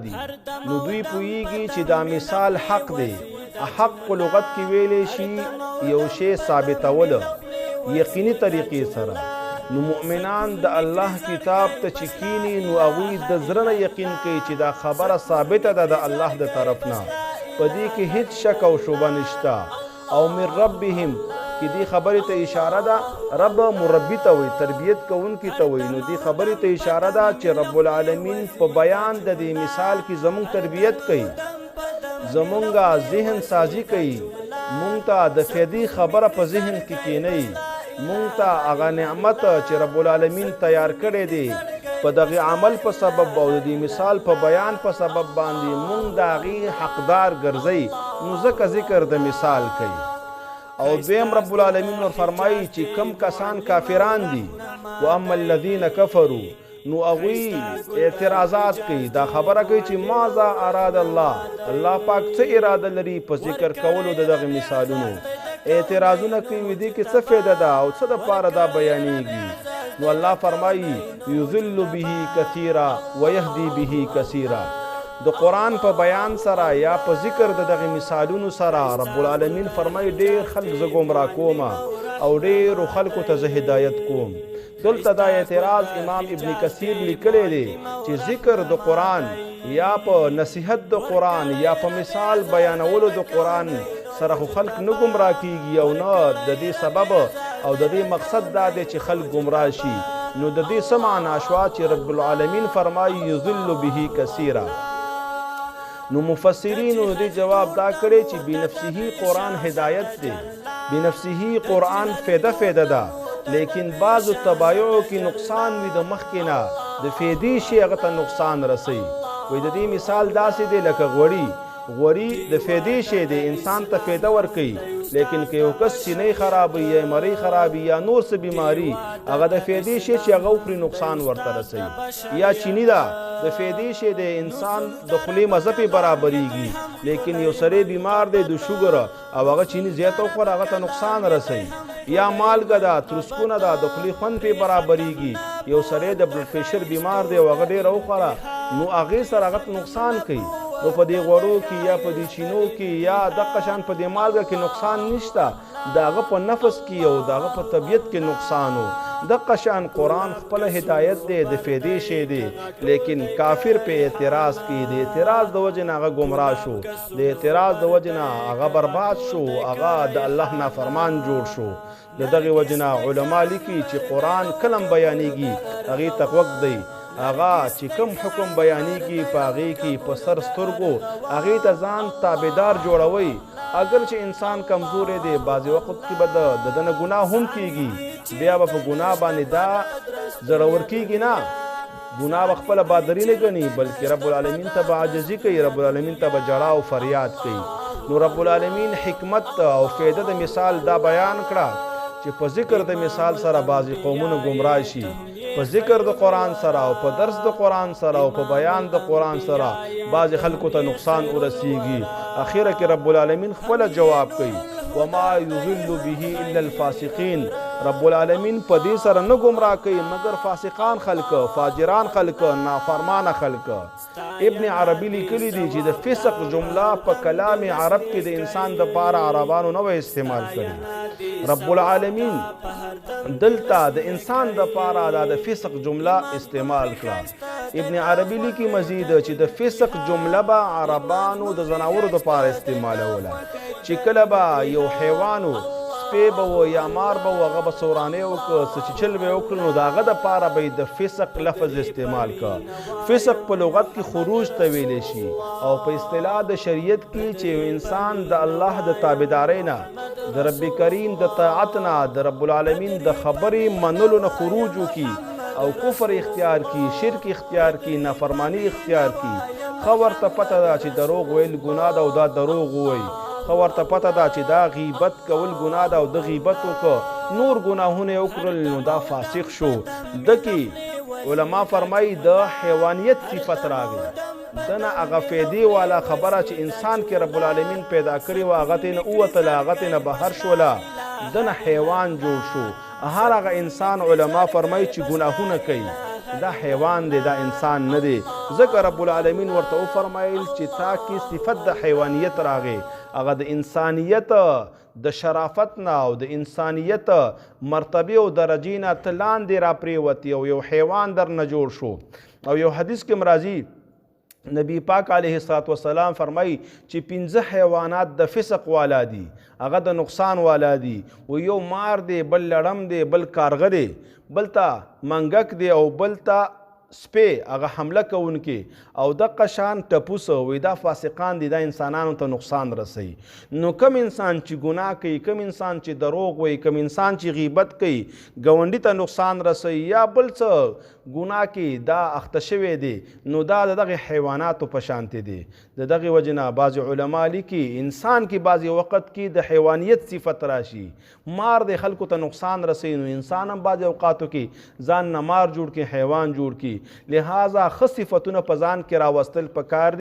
دي نو دوی پوهیږي چې دا مثال حق دی. حق په لغت کې ویلی شي یو شی ثابتول یقیني طریقې سره. نو مؤمنان د الله کتاب ته چې کینی نو هغوی د زړه نه یقین کوي چې دا خبره ثابته ده د الله د طرف نه، په دې کې هیڅ شک او شبه نشته. او من ربهم کې دې خبرې ته اشاره ده، رب مربي ته وایي، تربیت کوونکي ته وایي. نو دې خبرې ته اشاره ده چې رب العالمین په بیان د دې مثال کې زموږ تربیت کوي، زمونږه ذهن سازی کوي، مونږ ته د فیدی خبره په ذهن کې کینی، مونږ ته هغه نعمت چې رب العالمین تیار کړی دی په دغه عمل په سبب او د دې مثال په بیان په سبب باندې مونږ د هغې حقدار ګرځئ. نو ځکه ذکر د مثال کوي. او دویم رب العالمین ور فرمایي چې کم کسان کافران دي و اما الذین کفروا نو هغوی اعتراضات کوي، دا خبره کوي چې ماذا اراد الله، الله پاک څه اراده لري په ذکر کولو د دغه مثالونو. اعتراضونه کوي دې کې څه فایده ده او څه دپاره دا بیانیږي. نو الله فرمایي یضل به کثیرا ویهدی به کثیرا. د قرآن په بیان سره یا په ذکر د دغه مثالونو سره رب العالمین فرمایي ډېر خلک زه ګمراه کوم او ډېرو خلکو ته زه هدایت کوم. دلته دا اعتراض امام ابن کثیر لیکلی دی چې ذکر د قرآن یا په نصیحت د قرآن یا په مثال بیانولو د قرآن سره خو خلک نه ګمراه کیږي او نه د دې سبب او د دې مقصد دا دی چې خلک ګمراه شي. نو د دې څه معنا شوه چې رب العالمین فرمایي یضل به کثیرا. نو مفسرینو دې جواب دا کړی چې بنفسه قرآن هدایت دی، بنفسه قرآن فایده ده، لیکن بعضو تبایعو کې نقصان وي د مخکې نه د فیدی شي هغه ته نقصان رسوي. وایي د دې مثال داسې دی لکه غوړي د فیدی شی دی، انسان ته فایده ورکوي، لیکن که یو کس سینې خرابوي یا مرۍ خرابوي یا نور څه بیماري هغه د فیدی شی چې هغه وخوري نقصان ورته رسوي. یا چینی ده د فیدی شی د انسان د خولې مزه پې برابریږي، لیکن یو سړی بیمار دی د شوګر او هغه چینی زیاته وخوره هغه ته نقصان رسوي. یا مالګه ده ترسکونه ده د خولې خوند پې برابریږي، یو سړی د بلډ پریشر بیمار دی او هغه ډېره وخوره نو هغې سره هغه ته نقصان کوي. نو په دې غوړو کې یا په دې چینو کې یا دغه شان په دې مالګه کې نقصان نشته، د هغه په نفس کې او د هغه په طبیعت کې نقصان و. دغه شان قرآن خپله هدایت دی د فیدې شی دی، لیکن کافر په اعتراض کوي، د اعتراض د وجې نه هغه ګمراه شو، د اعتراض د وجې نه هغه برباد شو، هغه د الله نافرمان جوړ شو. د دغې وجې نه علما لیکي چې قرآن کله هم بیانیږي هغې ته غوږ دی، هغه چې کوم حکم بیانیږي په هغې کې په سر سترګو هغې ته ځان تابعدار جوړوئ. اگر چې انسان کمزوری دی بعضې وخت کې به د ده نه ګناه هم کیږي، بیا به په ګناه باندې دا زړور کیږي نه، ګناه به خپله بادري نه ګڼي بلکې رب العالمین ته به عاجزي کوي، رب العالمین ته به ژړا او فریاد کوي. نو رب العالمین حکمت او فایده د مثال دا بیان کړه چې په ذکر د مثال سره بعضې قومونه ګمراه شي، په ذکر د قرآن سره او په درس د قرآن سره او په بیان د قرآن سره بعضې خلکو ته نقصان ورسیږي. اخیره کې رب العالمین خپله جواب کوي وما یضل به الا الفاسقین. رب العالمین په دې سره نه ګمراه کوي مګر فاسقان خلک، فاجران خلک، نافرمانه خلک. ابن عربي لیکلی دی چې د فسق جمله په کلام عرب کې د انسان دپاره عربانو نه وی استعمال کړي، رب العالمین دلته د انسان دپاره دا د فسق جمله استعمال کړه. ابن عربي لیکي مزید چې د فسق جمله به عربانو د زناورو دپاره استعمالوله، چې کله به یو حیوانو سپی به و یا مار به و هغه به سورانۍ وکړه څه چیچل به یې وکړل نو د هغه دپاره به یې د فسق لفظ استعمال کړه. فسق په لغت کې خروج ته ویلی شي او په اصطلاح د شریعت کې چې انسان د الله د تابعدارۍ نه، د رب کریم د طاعت نه، د رب العالمین د خبرې منلو نه خروج وکړي او کفر اختیار کی، شرک اختیار کی، نافرمانی اختیار کی. خو ورته پته ده چې دروغ ویل ګناه ده او دا دروغ ووایي، خو ورته پته ده چې دا غیبت کول ګناه ده او د غیبت وکړه نور ګناهونه یې وکړل نو دا فاسق شو. دکې علما فرمایي د حیوانیت صفت راغی، دنه هغه فیدې والا خبره چې انسان کې رب العالمین پیدا کړې وه هغه ترې نه ووتله، هغه ترې نه بهر شوله، دنه حیوان جوړ شو. هر هغه انسان علما فرمایي چې ګناهونه کوي دا حیوان دی دا انسان نه دی ځکه رب العالمین ورته وفرمایل چې تا کې صفت د حیوانیت راغې هغه د انسانیت د شرافت نه او د انسانیت مرتبه او درجې نه ته لاندې راپرېوتې او یو حیوان در نه جوړ شو او یو حدیث کې مرازي نبی پاک علیه الصلاة والسلام فرمایي چې 15 حیوانات د فسق والا دي هغه د نقصان والا دي و یو مار دی بل لړم دی بل کارغه دی بل ته منګک دی او بل ته سپې هغه حمله کوونکي او دغه شان ټپوس وي دا فاسقان دي دا انسانانو ته نقصان رسوي نو کم انسان چې ګناه کوي کم انسان چې دروغ وایي کم انسان چې غیبت کوي ګاونډي ته نقصان رسوي یا بل څه ګناه کوي دا اخته شوی دی نو دا د دغه حیواناتو په شانتې دی د دغې وجې نه بعضې علما لیکي انسان کې بعضې وخت کې د حیوانیت صفت راشي مار د خلکو ته نقصان رسوي نو انسان هم بعضې اوقاتو کې ځان نه مار جوړ کړي حیوان جوړ کړي لہٰذا ښه صفتونه په ځان کې راوستل پکار دي